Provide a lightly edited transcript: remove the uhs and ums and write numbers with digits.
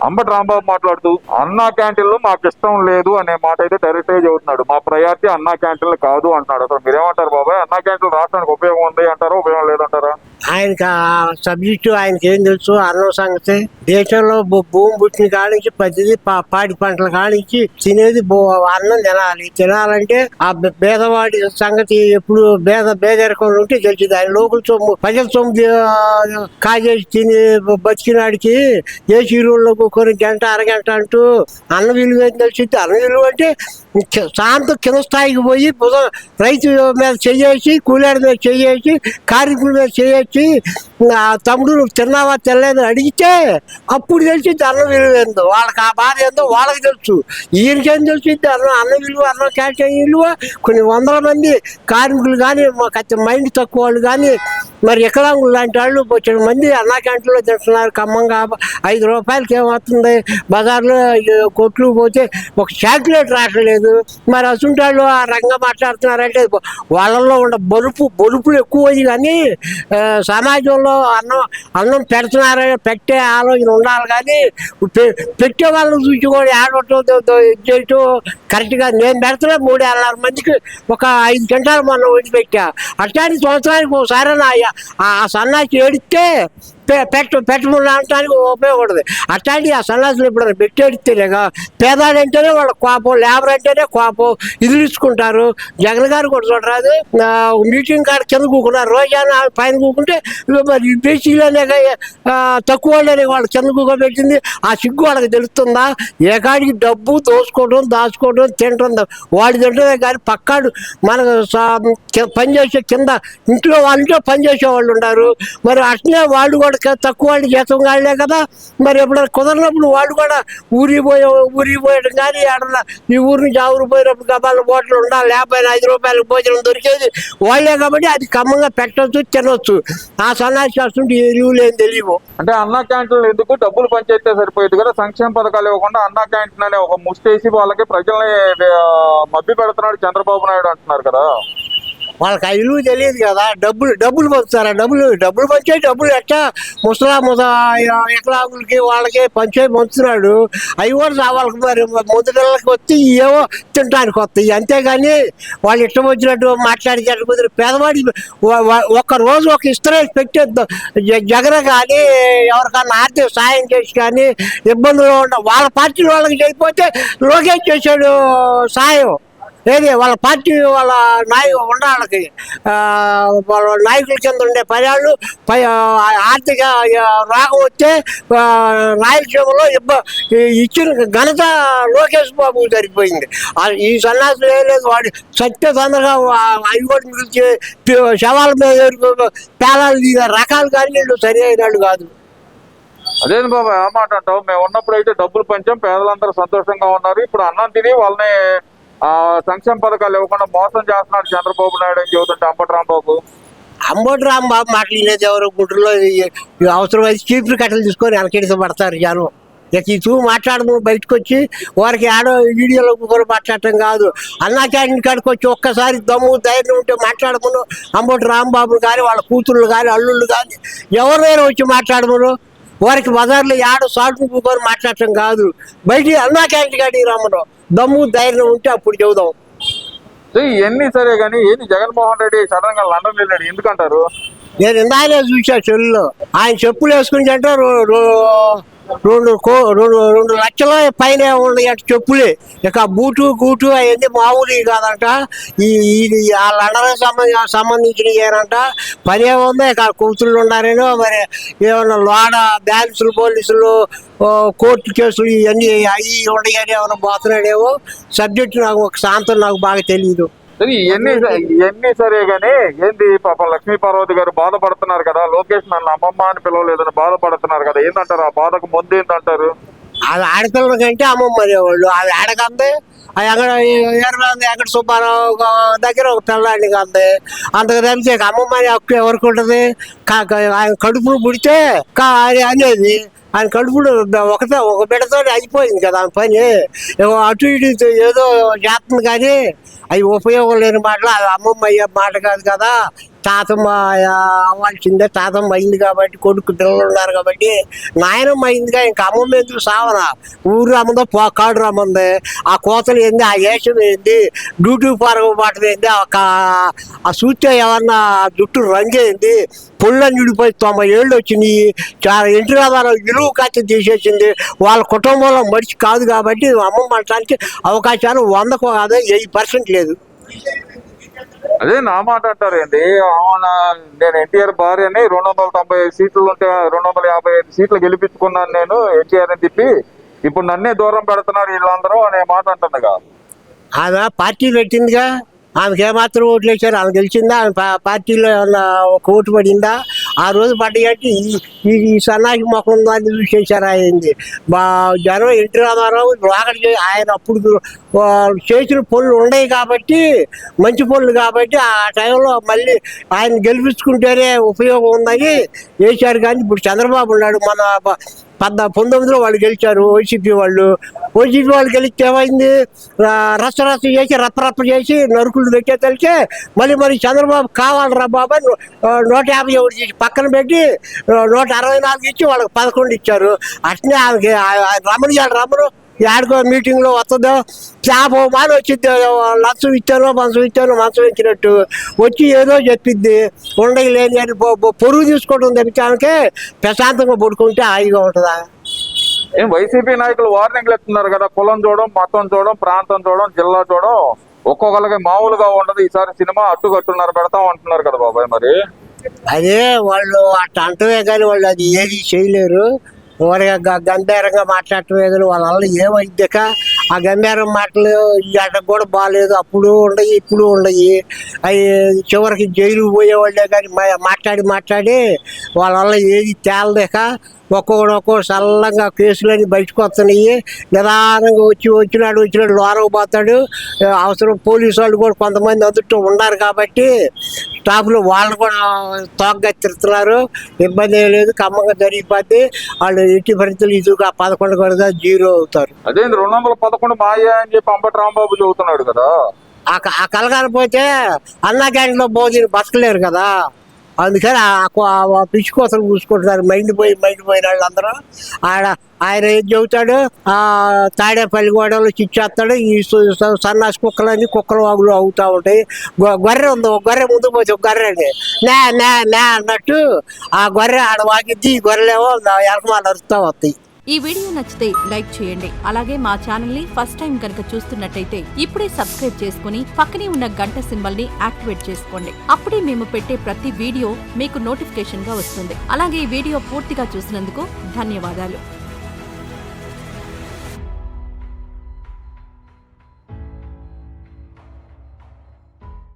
అంబటి రాంబాబు మాట్లాడుతూ అన్నా క్యాంటీన్లు మాకు ఇష్టం లేదు అనే మాట అయితే డైరెక్ట్ గా చెబుతున్నాడు. మా ప్రయారిటీ అన్నా క్యాంటీన్లు కాదు అంటున్నాడు. అసలు మీరేమంటారు బాబాయ్? అన్నా క్యాంటీన్లు రాష్ట్రానికి ఉపయోగం ఉంది అంటారా, ఉపయోగం లేదంటారా? ఆయనకి ఆ సబ్జెక్టు ఆయనకి ఏం తెలుసు? అన్నం సంగతి దేశంలో భూమి పుట్టిన కానించి ప్రతిదీ పాడి పంటల కానించి తినేది అన్నం తినాలంటే ఆ పేదవాడి సంగతి ఎప్పుడు పేదరికంలో ఉంటే తెలిసింది. ఆయన లోకల్ సొమ్ము ప్రజల సొమ్ము కాజేసి తిని బతికినాడికి ఏ చీరుల్లో కొన్ని గంట అరగంట అంటూ అన్న విలువ ఏం తెలిసింది? అన్న విలువ అంటే శాంతం కింద స్థాయికి పోయి రైతు మీద చేసి, కూలీల మీద చేసి, కార్మికుల మీద చేసి, తమ్ముడు నువ్వు తిన్నావా తెల్లేదు అడిగితే అప్పుడు తెలిసింది అన్నం విలువ ఏందో. వాళ్ళకి ఆ బాధ ఏందో వాళ్ళకి తెలుసు. ఈయనకేం తెలిసింది అన్నం విలువ, అన్నం క్యాంటీన్ విలువ? కొన్ని వందల మంది కార్మికులు కానీ, మైండ్ తక్కువ వాళ్ళు కానీ, మరి వికలాంగులు లాంటి వాళ్ళు వచ్చిన మంది అన్నా క్యాంటీన్లో తింటున్నారు. ఖమ్మంగా 5 రూపాయలకి ఏమవుతుంది? బజార్లో కొట్లు పోతే ఒక చాక్లెట్ రావట్లేదు. మరి అసుంటాళ్ళు ఆ రంగం మాట్లాడుతున్నారంటే వాళ్ళల్లో ఉన్న బొలుపులు ఎక్కువది. కానీ సమాజంలో అన్నం పెట్టే ఆలోచన ఉండాలి. కానీ పెట్టే వాళ్ళని చూసి కూడా ఆడటం చేయటం కరెక్ట్గా. నేను పెడుతున్నా 3.5 మందికి ఒక 5 గంటలు మొన్న వదిలిపెట్టా. అట్లాంటి సంవత్సరానికి ఒకసారి ఆ సన్నాసి ఏడిస్తే పెట్టమని అనటానికి ఉపయోగపడదు. అట్లాంటి ఆ సన్నాసులు ఎప్పుడైనా పెట్టేడితేనేగా పేదాడంటేనే వాళ్ళ కోపం, లేబర్ అంటేనే కోపం, ఇదిలించుకుంటారు. జగన్ గారు కూడా చూడరాదు, మీటింగ్ కాడ కింద కూకున్నారు, రోజాన పైన కూకుంటే మరి బీసీలోనే తక్కువ వాళ్ళని వాళ్ళు కింద కూకోబెట్టింది. ఆ సిగ్గు వాళ్ళకి తెలుస్తుందా? ఏ కాడికి డబ్బు దోసుకోవడం, దాచుకోవడం, తింటుందా వాడి తింటుందే. కానీ పక్కాడు మనకు పనిచేసే కింద ఇంట్లో వాళ్ళతో పనిచేసే వాళ్ళు ఉన్నారు. మరి అట్లనే వాళ్ళు కూడా తక్కువ వాళ్ళు జీతం కాలే కదా. మరి ఎప్పుడైనా కుదరినప్పుడు వాళ్ళు కూడా ఊరికి పోయడం కానీ, ఎడన్నా ఈ ఊరి నుంచి ఆ ఊరు పోయినప్పుడు గబాల బోట్లు ఉండాలి. 5 రూపాయలకు భోజనం దొరికేది వాళ్ళే కాబట్టి అది ఖమ్మంగా పెట్టవచ్చు, తినొచ్చు. ఆ సన్నాసి వస్తుంటే ఎరువులు ఏం తెలియవు. అంటే అన్నా క్యాంటీన్లు ఎందుకు? డబ్బులు పంచేస్తే సరిపోయేది కదా. సంక్షేమ పథకాలు ఇవ్వకుండా అన్నా క్యాంటీన్ అనే ఒక ముష్టేసి వాళ్ళకి ప్రజల్ని మభ్య పెడుతున్నాడు చంద్రబాబు నాయుడు అంటున్నారు కదా. వాళ్ళకి ఆ విలువ తెలియదు కదా. డబ్బులు పంచుతారా? డబ్బులు పంచే డబ్బులు ఎట్టా వికలాంగులకి వాళ్ళకి పంచుతున్నాడు. అవి కూడా వాళ్ళకి మరి ముద్దులకి వచ్చి ఏవో తినడానికి వస్తాయి. అంతేగాని వాళ్ళు ఇష్టం వచ్చినట్టు మాట్లాడినట్టు కుదిరి పేదవాడి ఒక్కరోజు ఒక ఇస్త్రీ పెట్టేద్దాం. జగన్ కానీ ఎవరికన్నా ఆర్థిక సాయం చేసి కానీ ఇబ్బందులు వాళ్ళ పార్టీ వాళ్ళకి చేయకపోతే లోకేష్ చేశాడు సాయం. ఏది వాళ్ళ పార్టీ వాళ్ళ వాళ్ళకి వాళ్ళ నాయకుల కింద ఉండే పర్యాలు ఆర్థిక రోగం వస్తే రాయలసీమలో ఇచ్చిన ఘనత లోకేష్ బాబు సరిపోయింది. ఈ సన్నాసులు ఏం లేదు. వాడు సత్య తొందరగా అవి కూడా మిగిల్చి శవాల మీద పేలాలు రకాలు కానీ వీళ్ళు సరి అయిన వాళ్ళు కాదు. అదేంటి బాబా ఆ మాట అంటావు? మేము ఉన్నప్పుడు అయితే డబ్బులు పంచాం, పేదలందరూ సంతోషంగా ఉన్నారు. ఇప్పుడు అన్నం తిని వాళ్ళని సంక్షేమ పథకాలు ఇవ్వకుండా మోసం చేస్తున్నాడు చంద్రబాబు నాయుడు అని చెబుతుంటే అంబటి రాంబాబు మాట్లాడలేదు. ఎవరు గుంటూరులో అవసరమైతే చీపురు కట్టలు తీసుకొని వెనకెడితే పడతారు జనం. ఇక ఈ మాట్లాడము బయటకు వచ్చి వారికి ఆడో వీడియోలో కూడా మాట్లాడటం కాదు. అన్నా క్యాంటీన్ కాడికి వచ్చి ఒక్కసారి దమ్ము ధైర్యం ఉంటే మాట్లాడమును. అంబటి రాంబాబు కానీ వాళ్ళ కూతుళ్ళు కానీ అల్లుళ్ళు కానీ ఎవరైనా వచ్చి మాట్లాడమును. వారికి బజార్లో ఆడో సాటు కూకొని మాట్లాడటం కాదు. బయట అన్నా క్యాంటీన్ కాడికి రమ్మను. దమ్ము ధైర్యం ఉంటే అప్పుడు చెబుదాం. ఇవన్నీ సరే కానీ ఏంటి జగన్మోహన్ రెడ్డి సడన్ గా లండన్ వెళ్ళాడు ఎందుకంటారు? నేను ఇందానే చూసా చెల్లులో ఆయన చెప్పులు వేసుకుని అంటే 2 లక్షల పైన ఉన్నాయి అటు చెప్పులే. ఇక బూటు గూటు అవన్నీ మామూలు కాదంట. ఆ లండన్ సంబంధించినవి ఏనంట. పని ఏముందో ఇక కూతుళ్ళు ఉన్నారేనో మరి ఏమన్నా లోడ బ్యాలెన్సులు పోలీసులు కోర్టు కేసులు ఇవన్నీ అవి ఉన్నాయని ఏమైనా పోతున్నాడేమో. సబ్జెక్టు నాకు ఒక శాంతం నాకు బాగా తెలియదు. ఇవన్నీ సరే గానీ ఏంది పాపం లక్ష్మీ పార్వతి గారు బాధపడుతున్నారు కదా. లోకేష్ నన్ను అమ్మమ్మ అని పిలవలేదని బాధపడుతున్నారు కదా. ఏంటంటారు? ఆ బాధకు ముందు ఏంటంటారు? అది ఆడపిల్లల కంటే అమ్మమ్మ అనేవాళ్ళు. అది ఆడకంది ఎక్కడ సుబ్బారావు దగ్గర ఒక పిల్లాడిని కంది. అంతకు తెలిసి అమ్మమ్మ అనే హక్కు ఎవరికి ఉంటుంది? ఆయన కడుపును పుడితే అనేది ఆయన కడుపుడు ఒక బిడ్డతో అయిపోయింది కదా పని. అటు ఇటు ఏదో చేస్తుంది కానీ అవి ఉపయోగం లేని మాటలు. అది అమ్మమ్మ అయ్యే మాట కాదు కదా, తాతమ్మ అవ్వాల్సిందే. తాతమ్మ అయింది కాబట్టి, కొడుకు పిల్లలు ఉన్నారు కాబట్టి, నాయనమ్మ అయిందిగా, ఇంకా అమ్మమ్మ ఎందుకు సావనా? ఊరు రమ్మందో కాడు రమ్మంది, ఆ కోతలు ఏంది, ఆ వేషం ఏంది, డ్యూటీ పారగబాటం ఏంది, ఆ సూత్య ఏమన్నా జుట్టు రంగేంది, పొళ్ళని విడిపోయి 90 ఏళ్ళు వచ్చినాయి. చాలా ఎన్టీ రామారావు విలువ ఖర్చు తీసేసింది. వాళ్ళ కుటుంబంలో మనిషి కాదు కాబట్టి అమ్మమ్మ అనడానికి అవకాశాలు 100కు కాదు 80% లేదు. అదే నా మాట అంటారు ఏంటి? అవునా, నేను ఎన్టీఆర్ భార్యని 295 సీట్లు ఉంటే 255 సీట్లు గెలిపించుకున్నాను నేను ఎన్టీఆర్ అని చెప్పి, ఇప్పుడు నన్నే దూరం పెడుతున్నారు వీళ్ళందరూ అనే మాట అంటుందిగా. ఆమె పార్టీ పెట్టిందిగా, ఆమెకి ఏమాత్రం ఓట్లు వేశారు? ఆమె గెలిచిందా? ఆమె పార్టీలో ఏమన్నా ఒక ఓటు పడిందా? ఆ రోజు పడ్డాయంటే ఈ సన్నాసి ముఖం దాన్ని చూసేసారు. అయింది జనం ఎన్టీ రామారావు రాకడి ఆయన అప్పుడు చేసిన పనులు ఉన్నాయి కాబట్టి, మంచి పనులు కాబట్టి ఆ టైంలో మళ్ళీ ఆయన గెలిపించుకుంటేనే ఉపయోగం ఉందని వేశారు. కానీ ఇప్పుడు చంద్రబాబు ఉన్నాడు, మన 19లో వాళ్ళు గెలిచారు వైసీపీ వాళ్ళు. వైసీపీ వాళ్ళు గెలిస్తే ఏమైంది? రచ్చ చేసి రప్ప చేసి నరుకులు పెట్టేసరికి మళ్ళీ చంద్రబాబు కావాలరా బాబా 151 చేసి పక్కన పెట్టి 164 ఇచ్చి వాళ్ళకి 11 ఇచ్చారు. అట్నే ఆమెకి రమణు యాడికో మీటింగ్లో వస్తుందో చేప మాని వచ్చింది, లంచం ఇచ్చాను మంచం ఇచ్చినట్టు వచ్చి ఏదో చెప్పిద్ది. ఉండయి లేని అని పొరుగు తీసుకోవడం తప్పితే ఆమెకి ప్రశాంతంగా పడుకుంటే హాయిగా ఉంటుందా? ఏం వైసీపీ నాయకులు వార్నింగ్లు ఇస్తున్నారు కదా, కులం చూడడం, మతం చూడడం, ప్రాంతం చూడడం, జిల్లా చూడడం, ఒక్కొక్కరికి మామూలుగా ఉండదు. ఈసారి సినిమా అట్టుకట్టున్నారు పెడతాం అంటున్నారు కదా బాబాయ్. మరి అదే వాళ్ళు అట్ట అంటమే కానీ వాళ్ళు అది ఏది చేయలేరు. ఊరగా గంభీరంగా మాట్లాడటమే కానీ వాళ్ళ వల్ల ఏమైద్దాక ఆ గంభీరం మాటలు ఈ అడ్డ కూడా బాగాలేదు. అప్పుడు ఉండయి, ఇప్పుడు ఉండయి. అవి చివరికి జైలు పోయేవాళ్ళే కానీ మాట్లాడి వాళ్ళ వల్ల ఏది తేలదేక ఒక్కొక్క సల్లంగా కేసులన్నీ బయటకు వస్తున్నాయి. నిదానంగా వచ్చినాడు లోరకు పోతాడు. అవసరం పోలీసు వాళ్ళు కూడా కొంతమంది అందులో ఉన్నారు కాబట్టి స్టాఫ్లో వాళ్ళు కూడా తోగ్గా తిరుగుతున్నారు. ఇబ్బంది ఏం లేదు, కమ్మంగా జరిగిపోద్ది. వాళ్ళు ఎట్టి పరిస్థితులు ఇదిగా 11 కూడా 0 అవుతారు. అదే 211 మాయా అని చెప్పి అంబటి రాంబాబు చెబుతున్నాడు కదా. ఆ కలగాలిపోతే అన్నా క్యాంటీన్లో భోజనం బతకలేరు కదా. అందుకని పిచ్చి కోసం చూసుకుంటున్నారు. మైండ్ పోయిన వాళ్ళందరూ. ఆయన ఏం చెబుతాడు, తాడేపల్లి గోడలు చిచ్చేస్తాడు. ఈ సన్నాసి కుక్కలు వాగులు అవుతూ ఉంటాయి. గొర్రె ఉంది, ఒక గొర్రె ముందు పోతే ఒక గొర్రెని నే అన్నట్టు ఆ గొర్రె ఆడ వాగిద్ది, ఈ గొర్రెలేమో ఎలకమాలు అరుస్తూ వస్తాయి. ఈ వీడియో నచ్చితే లైక్ చేయండి. అలాగే మా ఛానల్ ని ఫస్ట్ టైం కనుక చూస్తున్నట్టయితే ఇప్పుడే సబ్స్క్రైబ్ చేసుకుని పక్కనే ఉన్న గంట సింబల్ ని యాక్టివేట్ చేసుకోండి. అప్పుడే మేము పెట్టే ప్రతి వీడియో మీకు నోటిఫికేషన్ గా వస్తుంది. అలాగే ఈ వీడియో పూర్తిగా చూసినందుకు ధన్యవాదాలు.